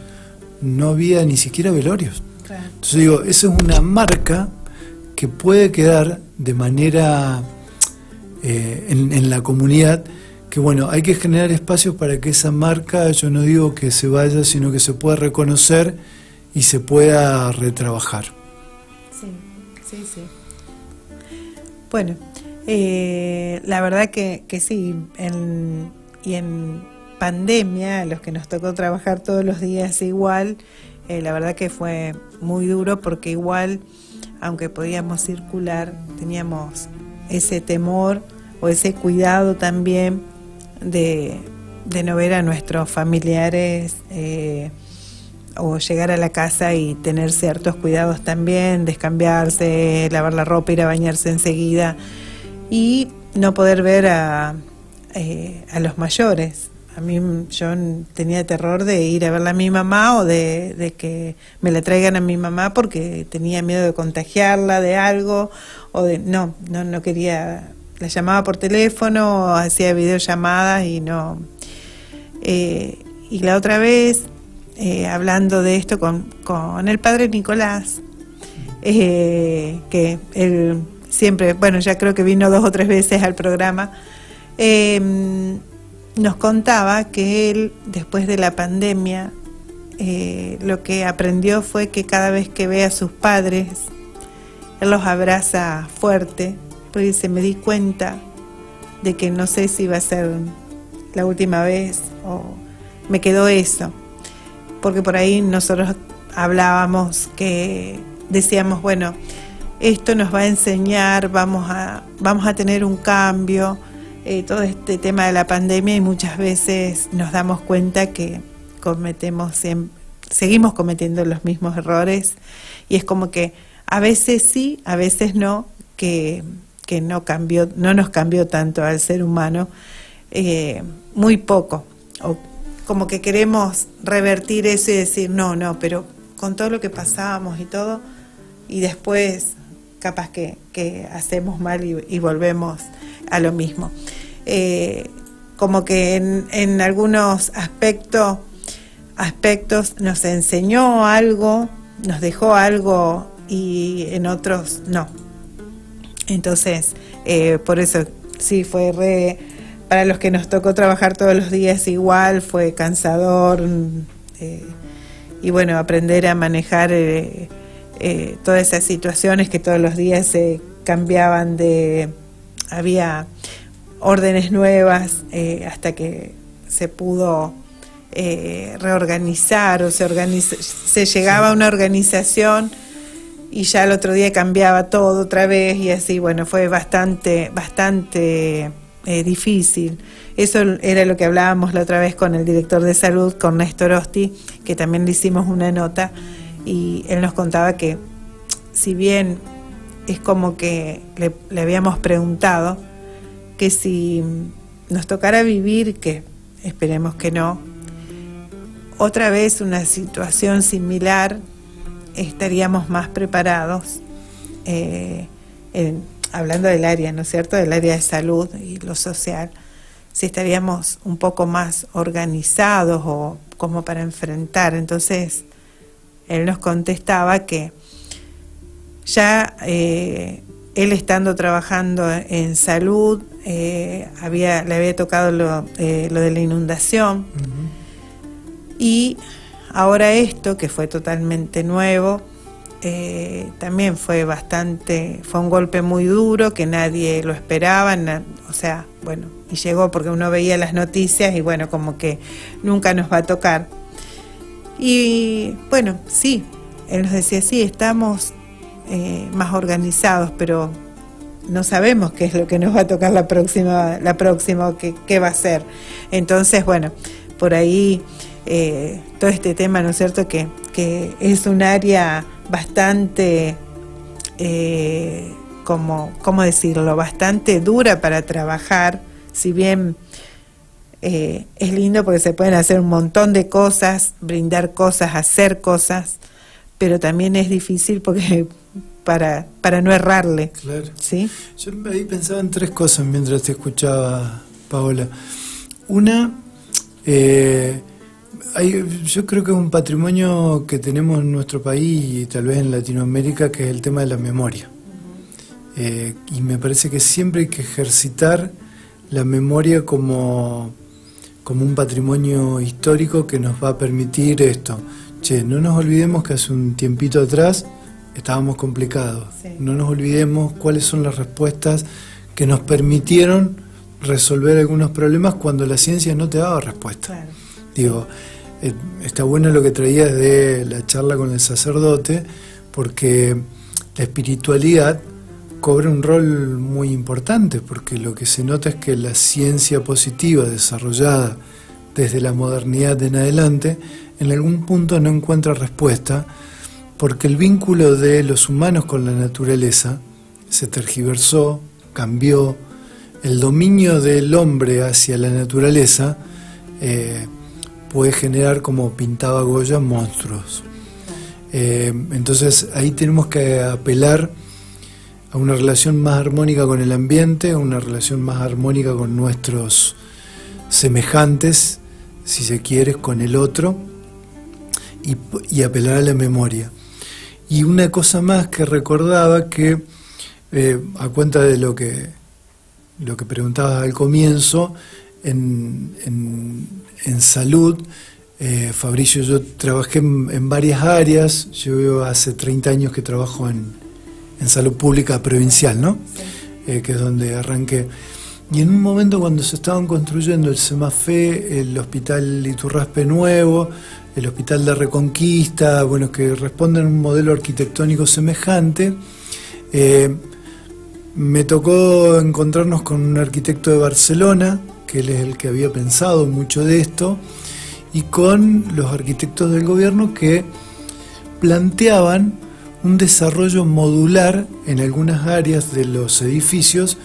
no había ni siquiera velorios. Claro. Entonces digo, esa es una marca que puede quedar de manera en la comunidad, que bueno, hay que generar espacios para que esa marca, yo no digo que se vaya, sino que se pueda reconocer y se pueda retrabajar. Sí, sí, sí. Bueno, la verdad que sí, y en pandemia, los que nos tocó trabajar todos los días igual, la verdad que fue muy duro porque igual, aunque podíamos circular, teníamos ese temor o ese cuidado también de no ver a nuestros familiares o llegar a la casa y tener ciertos cuidados también, descambiarse, lavar la ropa, ir a bañarse enseguida y no poder ver a los mayores. A mí yo tenía terror de ir a verla a mi mamá o de que me la traigan a mi mamá porque tenía miedo de contagiarla de algo o de no quería. La llamaba por teléfono, hacía videollamadas y no. Y la otra vez, hablando de esto con el padre Nicolás, que él siempre, bueno, ya creo que vino 2 o 3 veces al programa, nos contaba que él, después de la pandemia, lo que aprendió fue que cada vez que ve a sus padres, él los abraza fuerte, porque dice, me di cuenta de que no sé si va a ser la última vez o me quedó eso, porque por ahí nosotros hablábamos que decíamos, bueno, esto nos va a enseñar, vamos a tener un cambio, todo este tema de la pandemia, y muchas veces nos damos cuenta que seguimos cometiendo los mismos errores, y es como que a veces sí, a veces no, que no nos cambió tanto al ser humano, muy poco, o como que queremos revertir eso y decir no, pero con todo lo que pasábamos y todo, y después capaz que hacemos mal y volvemos a lo mismo. Como que en algunos aspectos nos enseñó algo, nos dejó algo, y en otros no. Entonces, por eso sí fue para los que nos tocó trabajar todos los días igual, fue cansador, y bueno, aprender a manejar todas esas situaciones que todos los días se cambiaban, había órdenes nuevas, hasta que se pudo reorganizar, o se llegaba a una organización y ya el otro día cambiaba todo otra vez, y así, bueno, fue bastante difícil. Eso era lo que hablábamos la otra vez con el director de salud, con Néstor Osti, que también le hicimos una nota, y él nos contaba que si bien es como que le habíamos preguntado que si nos tocara vivir, que esperemos que no, otra vez una situación similar, estaríamos más preparados, hablando del área, ¿no es cierto?, del área de salud y lo social, si estaríamos un poco más organizados o como para enfrentar. Entonces, él nos contestaba que ya él estando trabajando en salud, le había tocado lo de la inundación, y ahora esto, que fue totalmente nuevo, también fue un golpe muy duro, que nadie lo esperaba, o sea, bueno, y llegó porque uno veía las noticias y bueno, como que nunca nos va a tocar. Y bueno, sí, él nos decía, sí, estamos más organizados, pero no sabemos qué es lo que nos va a tocar la próxima qué va a ser. Entonces, bueno, por ahí todo este tema, ¿no es cierto?, que es un área bastante, ¿cómo decirlo?, bastante dura para trabajar, si bien es lindo porque se pueden hacer un montón de cosas, brindar cosas, hacer cosas, pero también es difícil porque para no errarle. Claro. ¿Sí? Yo ahí pensaba en 3 cosas mientras te escuchaba, Paola. Una, yo creo que es un patrimonio que tenemos en nuestro país y tal vez en Latinoamérica, que es el tema de la memoria. Y me parece que siempre hay que ejercitar la memoria como un patrimonio histórico que nos va a permitir esto. No nos olvidemos que hace un tiempito atrás estábamos complicados. Sí. No nos olvidemos cuáles son las respuestas que nos permitieron resolver algunos problemas cuando la ciencia no te daba respuesta. Claro. Digo, está bueno lo que traías de la charla con el sacerdote, porque la espiritualidad cobra un rol muy importante, porque lo que se nota es que la ciencia positiva desarrollada desde la modernidad en adelante, en algún punto no encuentra respuesta, porque el vínculo de los humanos con la naturaleza se tergiversó, cambió. El dominio del hombre hacia la naturaleza puede generar, como pintaba Goya, monstruos. Entonces ahí tenemos que apelar a una relación más armónica con el ambiente, a una relación más armónica con nuestros semejantes, si se quiere, con el otro, y apelar a la memoria. Y una cosa más que recordaba, que a cuenta de lo que preguntabas al comienzo, en salud, Fabricio, yo trabajé en varias áreas. Yo hace 30 años que trabajo en salud pública provincial, ¿no? Que es donde arranqué. Y en un momento, cuando se estaban construyendo el Semafé, el Hospital Iturraspe Nuevo, el Hospital de Reconquista, bueno, que responden a un modelo arquitectónico semejante, me tocó encontrarnos con un arquitecto de Barcelona, que él es el que había pensado mucho de esto, y con los arquitectos del gobierno que planteaban un desarrollo modular en algunas áreas de los edificios,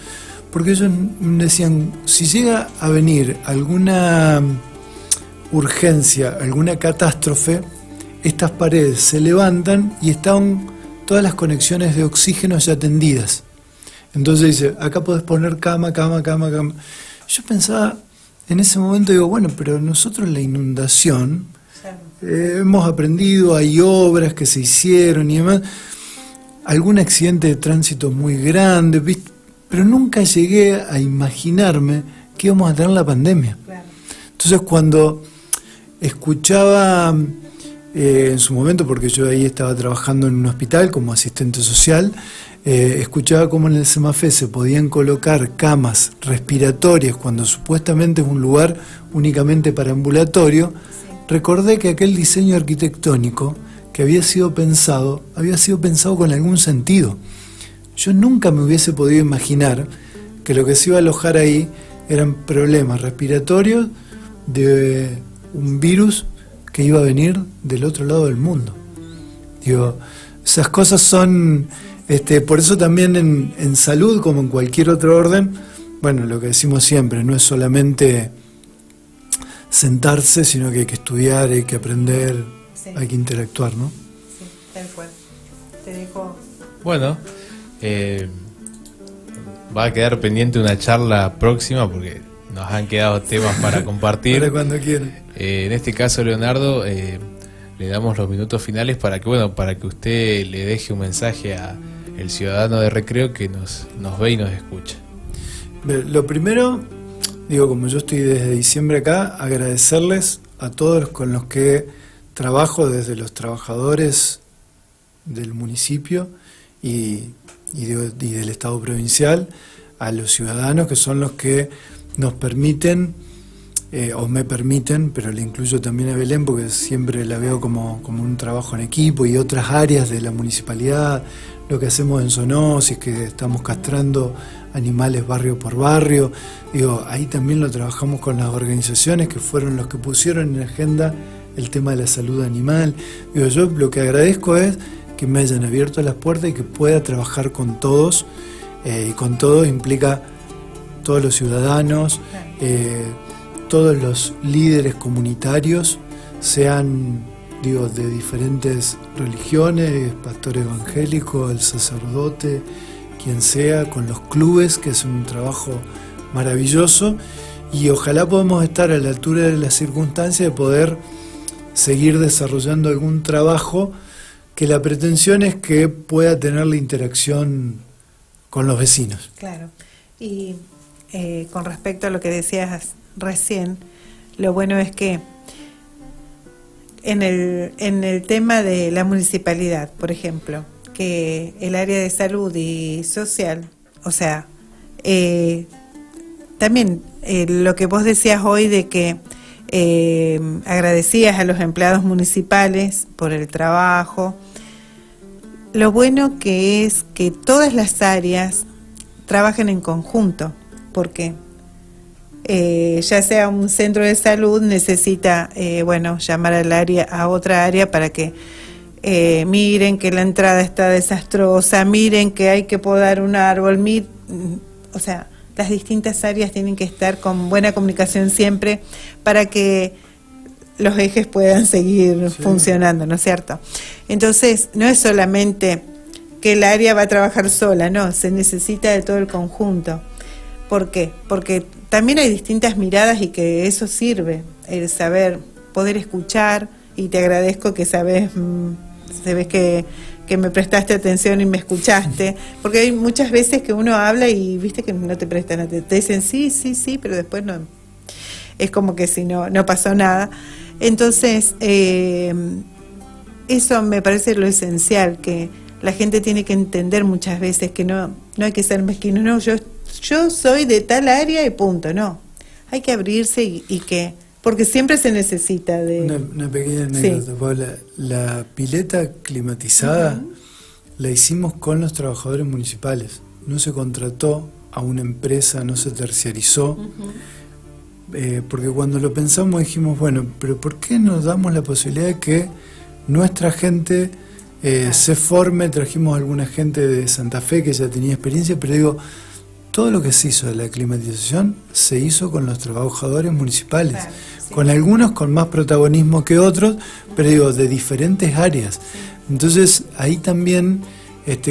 porque ellos decían, si llega a venir alguna urgencia, alguna catástrofe, estas paredes se levantan y están todas las conexiones de oxígeno ya tendidas. Entonces dice, acá podés poner cama. Yo pensaba en ese momento, digo, bueno, pero nosotros la inundación hemos aprendido, hay obras que se hicieron y demás, algún accidente de tránsito muy grande, ¿viste? Pero nunca llegué a imaginarme que íbamos a tener la pandemia. Claro. Entonces, cuando escuchaba en su momento, porque yo ahí estaba trabajando en un hospital como asistente social, escuchaba cómo en el Semafé se podían colocar camas respiratorias cuando supuestamente es un lugar únicamente para ambulatorio. Sí. Recordé que aquel diseño arquitectónico que había sido pensado con algún sentido. Yo nunca me hubiese podido imaginar que lo que se iba a alojar ahí eran problemas respiratorios de un virus que iba a venir del otro lado del mundo. Digo, esas cosas son... por eso también en salud, como en cualquier otro orden, bueno, lo que decimos siempre, no es solamente sentarse, sino que hay que estudiar, hay que aprender, sí, hay que interactuar, ¿no? Sí, tal cual. Te dejo... Bueno, va a quedar pendiente una charla próxima porque nos han quedado temas para compartir. Para cuando quieran. En este caso, Leonardo, le damos los minutos finales para que usted le deje un mensaje a el ciudadano de Recreo que nos ve y nos escucha. Lo primero, digo, como yo estoy desde diciembre acá, agradecerles a todos con los que trabajo, desde los trabajadores del municipio y del Estado provincial, a los ciudadanos que son los que nos permiten, o me permiten, pero le incluyo también a Belén porque siempre la veo como un trabajo en equipo, y otras áreas de la municipalidad, lo que hacemos en zoonosis, que estamos castrando animales barrio por barrio, digo, ahí también lo trabajamos con las organizaciones que fueron los que pusieron en agenda el tema de la salud animal. Digo, yo lo que agradezco es que me hayan abierto las puertas y que pueda trabajar con todos, y con todos implica todos los ciudadanos, todos los líderes comunitarios, sean, digo, de diferentes religiones, pastor evangélico, el sacerdote, quien sea, con los clubes, que es un trabajo maravilloso, y ojalá podamos estar a la altura de las circunstancias de poder seguir desarrollando algún trabajo que la pretensión es que pueda tener la interacción con los vecinos. Claro, y con respecto a lo que decías recién, lo bueno es que en el tema de la municipalidad, por ejemplo, que el área de salud y social, o sea, también lo que vos decías hoy de que agradecías a los empleados municipales por el trabajo, lo bueno que es que todas las áreas trabajen en conjunto, porque ya sea un centro de salud necesita, llamar al área, a otra área para que miren que la entrada está desastrosa, miren que hay que podar un árbol, o sea, las distintas áreas tienen que estar con buena comunicación siempre para que los ejes puedan seguir funcionando, ¿no es cierto? Entonces, no es solamente que el área va a trabajar sola, no, se necesita de todo el conjunto. ¿Por qué? Porque también hay distintas miradas y que eso sirve, el saber, poder escuchar, y te agradezco que sabes que me prestaste atención y me escuchaste, porque hay muchas veces que uno habla y viste que no te prestan atención, te dicen sí, pero después no, es como que si no pasó nada. Entonces, eso me parece lo esencial, que la gente tiene que entender muchas veces que no hay que ser mezquino, no, yo soy de tal área y punto, no, hay que abrirse y que, porque siempre se necesita de... Una pequeña anécdota, Paula. La pileta climatizada la hicimos con los trabajadores municipales, no se contrató a una empresa, no se terciarizó, porque cuando lo pensamos dijimos, bueno, pero ¿por qué nos damos la posibilidad de que nuestra gente se forme? Trajimos a alguna gente de Santa Fe que ya tenía experiencia, pero digo, todo lo que se hizo de la climatización se hizo con los trabajadores municipales, con algunos con más protagonismo que otros, pero digo, de diferentes áreas. Entonces ahí también,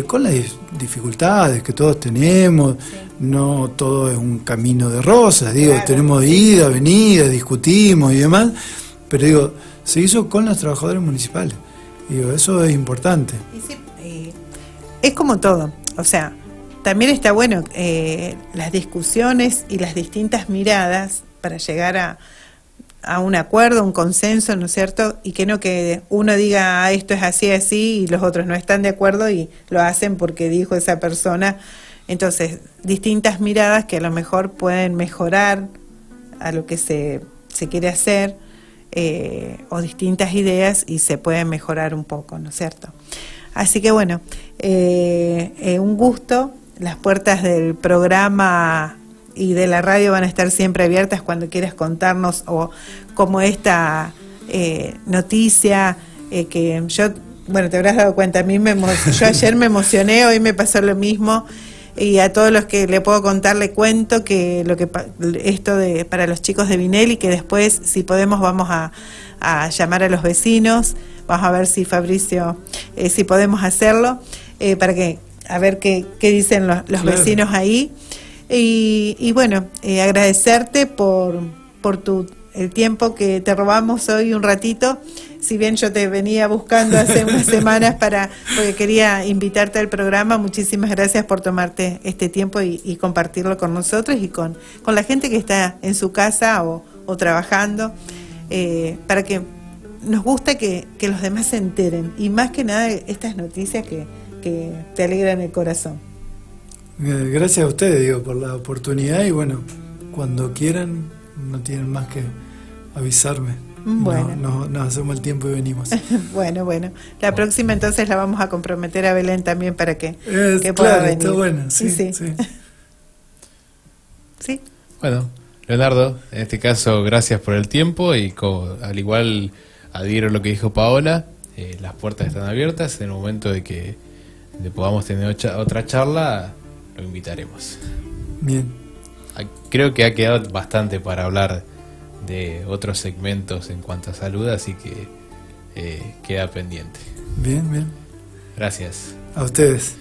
con las dificultades que todos tenemos, no todo es un camino de rosas, digo, tenemos ida, venida, discutimos y demás, pero digo, se hizo con los trabajadores municipales. Digo, eso es importante. Es como todo, o sea, también está bueno las discusiones y las distintas miradas para llegar a un acuerdo, un consenso, ¿no es cierto? Y que no que uno diga esto es así, así, y los otros no están de acuerdo y lo hacen porque dijo esa persona. Entonces, distintas miradas que a lo mejor pueden mejorar a lo que se quiere hacer, o distintas ideas y se puede mejorar un poco, ¿no es cierto? Así que bueno, un gusto. Las puertas del programa y de la radio van a estar siempre abiertas cuando quieras contarnos, o como esta noticia que yo, bueno, te habrás dado cuenta, yo ayer me emocioné, hoy me pasó lo mismo, y a todos los que le puedo contar le cuento que para los chicos de Vinelli, que después, si podemos, vamos a llamar a los vecinos, vamos a ver si Fabricio, si podemos hacerlo, para que a ver qué dicen los vecinos ahí. Y bueno, agradecerte por el tiempo que te robamos hoy un ratito, si bien yo te venía buscando hace unas semanas porque quería invitarte al programa. Muchísimas gracias por tomarte este tiempo y compartirlo con nosotros y con la gente que está en su casa o trabajando, para que nos gusta que los demás se enteren, y más que nada estas noticias que te alegran el corazón. Gracias a ustedes, digo, por la oportunidad, y bueno, cuando quieran no tienen más que avisarme. Bueno. Nos hacemos el tiempo y venimos. Bueno, la próxima entonces la vamos a comprometer a Belén también para que pueda claro, venir. Está bueno, sí. ¿Sí? Bueno, Leonardo, en este caso, gracias por el tiempo, y al igual adhiero a lo que dijo Paola, las puertas están abiertas. En el momento de que podamos tener otra charla, lo invitaremos. Bien. Creo que ha quedado bastante para hablar de otros segmentos en cuanto a salud, así que queda pendiente. Bien. Gracias. A ustedes.